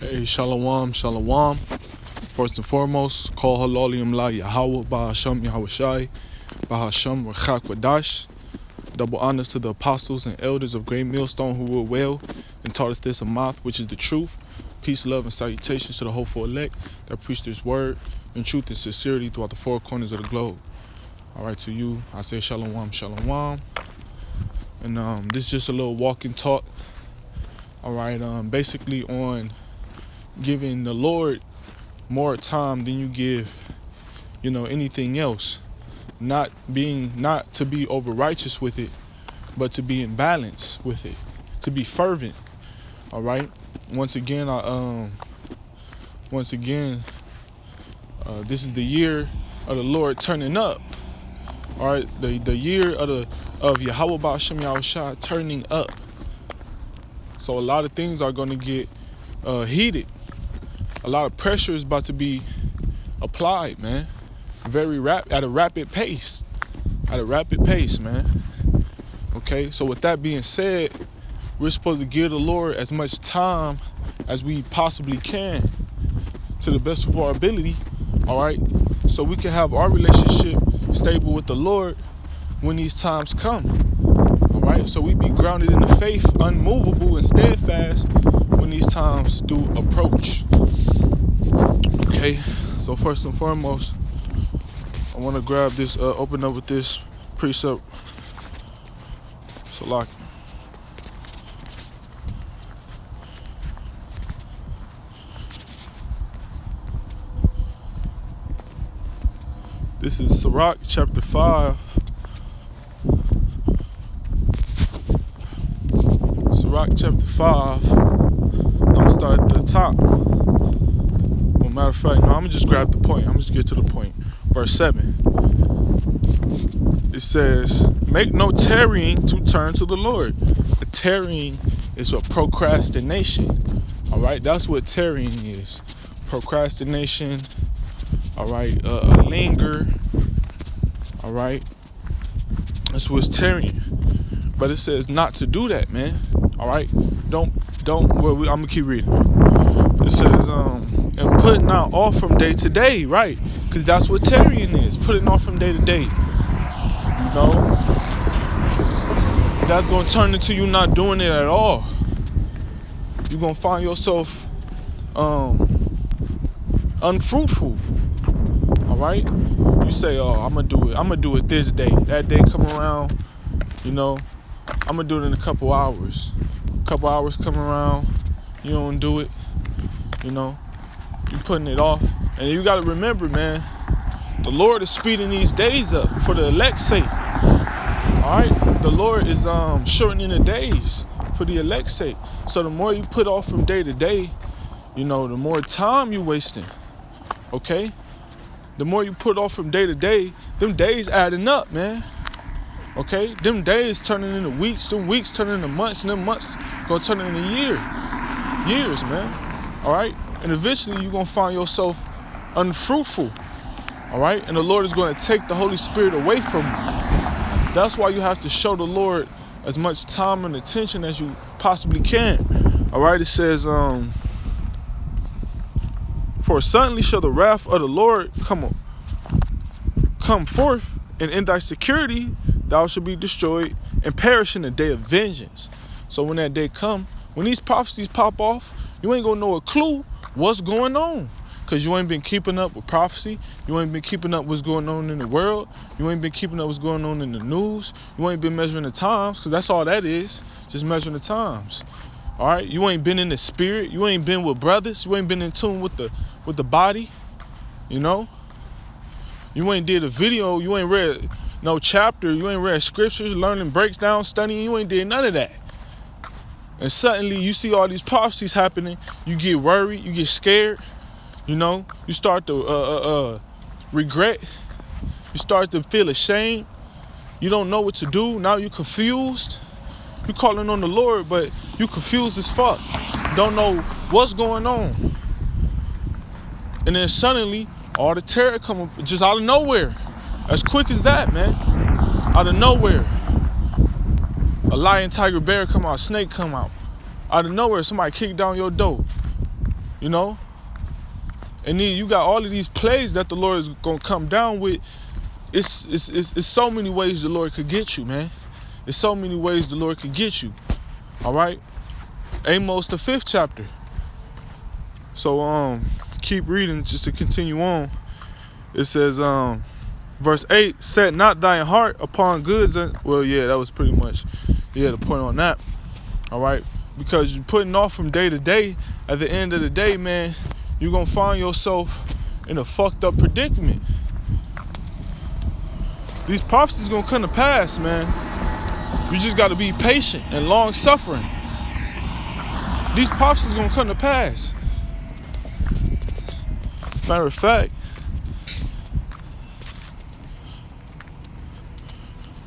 Hey, shalom, shalom. First and foremost, call halalim la Yahweh, Bahasham Yahushai, Bahasham Rachak Wadash. Double honors to the apostles and elders of Great Millstone who ruled well and taught us this Amath, which is the truth. Peace, love, and salutations to the hopeful elect that preach this word in truth and sincerity throughout the four corners of the globe. All right, to you, I say shalom, shalom. And this is just a little walking talk. All right, basically on giving the Lord more time than you give, anything else. Not to be over righteous with it, but to be in balance with it, to be fervent. All right. Once again, this is the year of the Lord turning up. All right, the year of Yahweh Ba'ashem Yahushua turning up. So a lot of things are going to get heated. A lot of pressure is about to be applied, man. At a rapid pace, man. Okay, so with that being said, we're supposed to give the Lord as much time as we possibly can to the best of our ability, all right? So we can have our relationship stable with the Lord when these times come, all right? So we be grounded in the faith, unmovable and steadfast when these times do approach. Okay, so first and foremost, I want to grab this, open up with this precept. Salak. This is Sirach chapter 5. Sirach chapter 5. I'm going to start at the top. Well, matter of fact, no, I'm going to just grab the point. I'm going to get to the point. Verse 7. It says, make no tarrying to turn to the Lord. A tarrying is a procrastination. All right, that's what tarrying is. Procrastination. All right, linger. All right, that's what's tarrying. But it says not to do that, man. All right, don't. Well, I'm gonna keep reading. It says, and putting out off from day to day, right? Because that's what tarrying is, putting off from day to day. That's gonna turn into you not doing it at all. You're gonna find yourself unfruitful. All right, you say, oh, I'm gonna do it this day. That day come around, I'm gonna do it in a couple hours. Hours come around, you don't do it. You're putting it off. And you got to remember, man, the Lord is speeding these days up for the elect's sake. All right, the Lord is shortening the days for the elect's sake. So the more you put off from day to day, the more time you're wasting. Okay, the more you put off from day to day, them days adding up, man. Okay, them days turning into weeks, them weeks turning into months, and them months gonna turn into years, man. All right, and eventually you're gonna find yourself unfruitful. All right, and the Lord is gonna take the Holy Spirit away from you. That's why you have to show the Lord as much time and attention as you possibly can. All right, it says, for suddenly shall the wrath of the Lord come forth, and in thy security thou shalt be destroyed and perish in the day of vengeance. So when that day come, when these prophecies pop off, you ain't gonna know a clue what's going on, because you ain't been keeping up with prophecy. You ain't been keeping up what's going on in the world. You ain't been keeping up what's going on in the news. You ain't been measuring the times, because that's all that is, just measuring the times. All right, you ain't been in the spirit. You ain't been with brothers. You ain't been in tune with the body. You ain't did a video. You ain't read no chapter. You ain't read scriptures, learning breakdown, studying. You ain't did none of that. And suddenly you see all these prophecies happening. You get worried. You get scared. You start to regret. You start to feel ashamed. You don't know what to do. Now you're confused. You're calling on the Lord, but you confused as fuck. Don't know what's going on. And then suddenly, all the terror come up just out of nowhere. As quick as that, man. Out of nowhere. A lion, tiger, bear come out. Snake come out. Out of nowhere, somebody kick down your door. you know. And then you got all of these plays that the Lord is gonna come down with. It's so many ways the Lord could get you, man. It's so many ways the Lord could get you. All right. Amos, the 5th chapter. So keep reading just to continue on. It says verse 8, set not thine heart upon goods. Well, yeah, that was pretty much the point on that. All right. Because you're putting off from day to day. At the end of the day, man, you're going to find yourself in a fucked up predicament. These prophecies going to come to pass, man. You just got to be patient and long suffering. These prophecies going to come to pass. Matter of fact,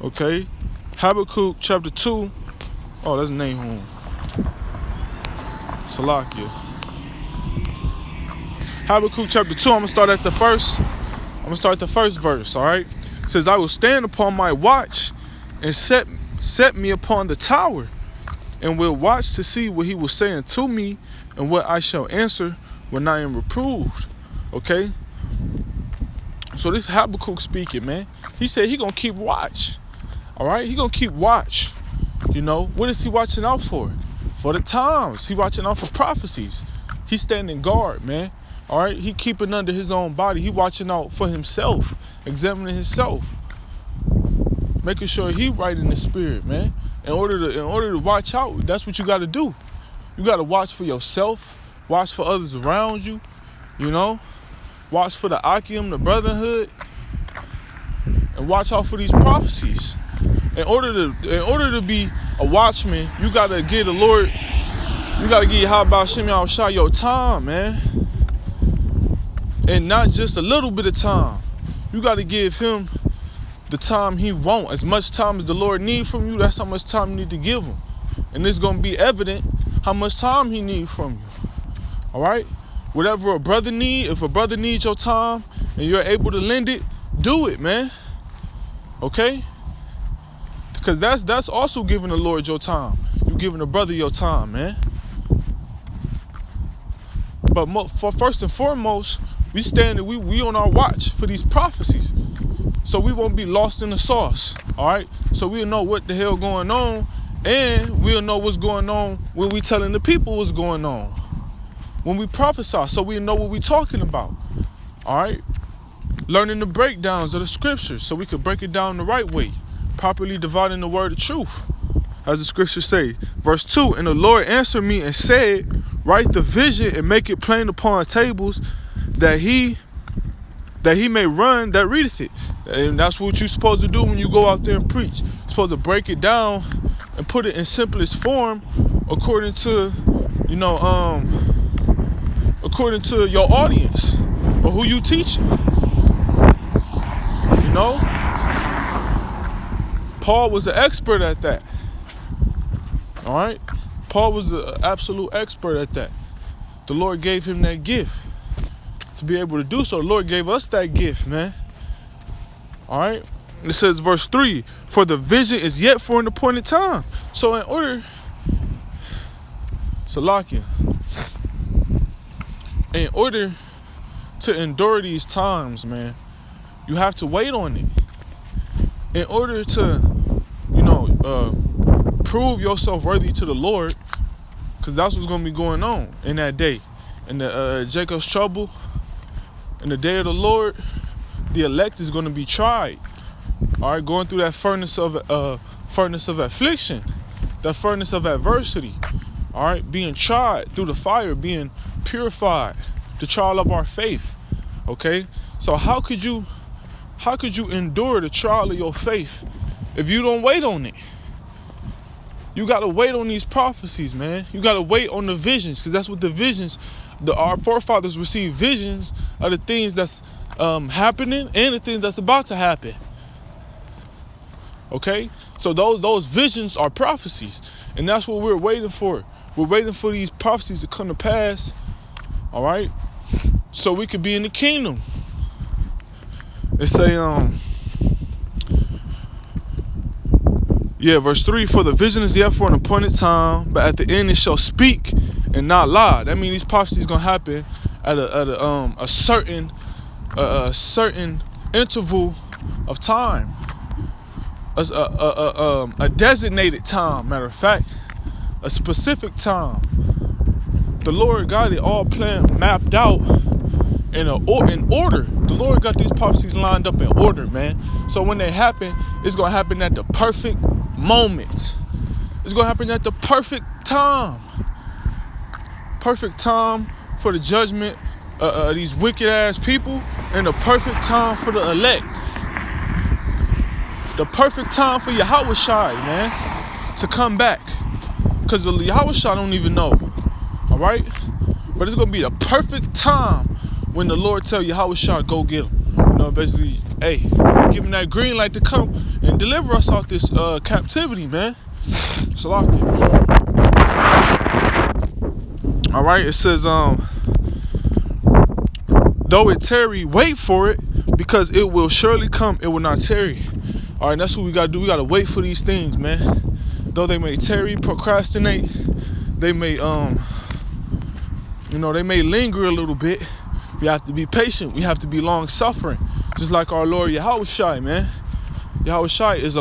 okay, Habakkuk chapter 2. Oh, that's Nahum. Salakia. Habakkuk chapter 2, I'm going to start at the first verse, all right? It says, I will stand upon my watch and set me upon the tower, and will watch to see what he will say unto me, and what I shall answer when I am reproved. Okay? So this Habakkuk speaking, man. He said he going to keep watch. All right? He going to keep watch. You know, what is he watching out for? For the times. He watching out for prophecies. He's standing guard, man. All right? He keeping under his own body. He watching out for himself. Examining himself. Making sure he right in the spirit, man. In order to watch out, that's what you got to do. You got to watch for yourself. Watch for others around you. You know? Watch for the Akim, the brotherhood. And watch out for these prophecies. In order to be a watchman, you got to give the Lord, you got to give Yahweh Shem Yahushua your time, man. And not just a little bit of time. You got to give him the time he wants. As much time as the Lord needs from you, that's how much time you need to give him. And it's going to be evident how much time he needs from you. All right? Whatever a brother needs, if a brother needs your time and you're able to lend it, do it, man. Okay? Because that's also giving the Lord your time. You're giving a brother your time, man. But first and foremost, we on our watch for these prophecies. So we won't be lost in the sauce, all right? So we'll know what the hell going on, and we'll know what's going on when we telling the people what's going on. When we prophesy, so we know what we're talking about, all right? Learning the breakdowns of the scriptures so we can break it down the right way, properly dividing the word of truth. As the scriptures say, verse 2, and the Lord answered me and said, write the vision and make it plain upon tables, that he may run that readeth it. And that's what you're supposed to do when you go out there and preach. You're supposed to break it down and put it in simplest form according to, you know, according to your audience or who you teaching. You know? Paul was an expert at that. All right? Paul was an absolute expert at that. The Lord gave him that gift to be able to do so. The Lord gave us that gift, man. All right? It says, verse 3, for the vision is yet for an appointed time. So in order, Salakia, in order to endure these times, man, you have to wait on it. In order to, you know, prove yourself worthy to the Lord, because that's what's going to be going on in that day. In the Jacob's trouble, in the day of the Lord, the elect is going to be tried. All right, going through that furnace of affliction, that furnace of adversity. All right, being tried through the fire, being purified, the trial of our faith. Okay, so how could you endure the trial of your faith if you don't wait on it? You got to wait on these prophecies, man. You got to wait on the visions, because that's what the visions, our forefathers received visions of the things that's happening and the things that's about to happen. Okay? So those visions are prophecies, and that's what we're waiting for. We're waiting for these prophecies to come to pass, all right? So we could be in the kingdom. They say, verse 3, for the vision is yet for an appointed time, but at the end it shall speak and not lie. That means these prophecies gonna happen at a certain interval of time, a designated time. Matter of fact, a specific time. The Lord got it all planned, mapped out in order. The Lord got these prophecies lined up in order, man. So when they happen, it's gonna happen at the perfect moment. It's gonna happen at the perfect time. Perfect time for the judgment of these wicked ass people, and the perfect time for the elect. The perfect time for Yahushua, man, to come back. Because the Yahushua don't even know. Alright? But it's gonna be the perfect time when the Lord tell Yahushua, go get him. You know, basically, hey, give him that green light to come and deliver us out this captivity, man. Salaki. Alright, it says, though it tarry, wait for it, because it will surely come, it will not tarry. Alright, that's what we gotta do. We gotta wait for these things, man. Though they may tarry, procrastinate, they may they may linger a little bit. We have to be patient. We have to be long suffering. Just like our Lord Yahushua, man. Yahushua is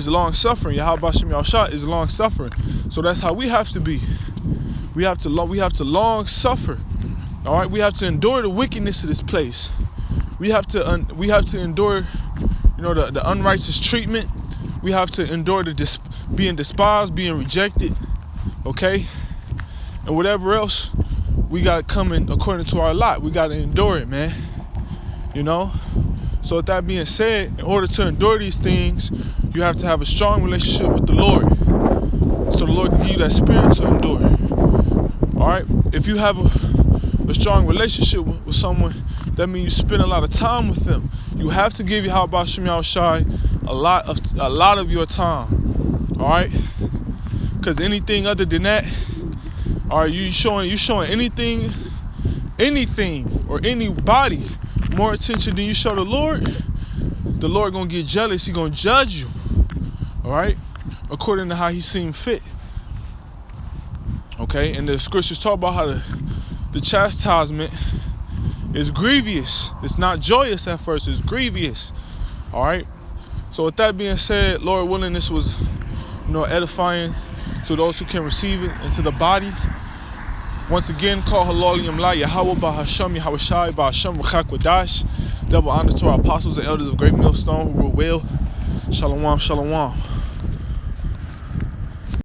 long suffering. Yahweh Shem Yahushua is long suffering. So that's how we have to be. We have to long suffer. All right, we have to endure the wickedness of this place. We have to endure, the unrighteous treatment. We have to endure the being despised, being rejected. Okay, and whatever else we got coming according to our lot, we got to endure it, man. So with that being said, in order to endure these things, you have to have a strong relationship with the Lord. So the Lord can give you that spirit to endure. All right, if you have a strong relationship with someone, that means you spend a lot of time with them. You have to give Yahweh Shem Yahushua a lot of your time. All right, because anything other than that, all right, you showing anything or anybody more attention than you show the Lord gonna get jealous. He gonna judge you. All right, according to how he seemed fit. Okay, and the scriptures talk about how the chastisement is grievous. It's not joyous at first, it's grievous. All right, so with that being said, Lord willing, this was edifying to those who can receive it, and to the body. Once again, call halal yamla Yahweh Bahasham Yahushai Bahasham Wadash. Double honor to our apostles and elders of Great Millstone who rule well. Shalom, shalom.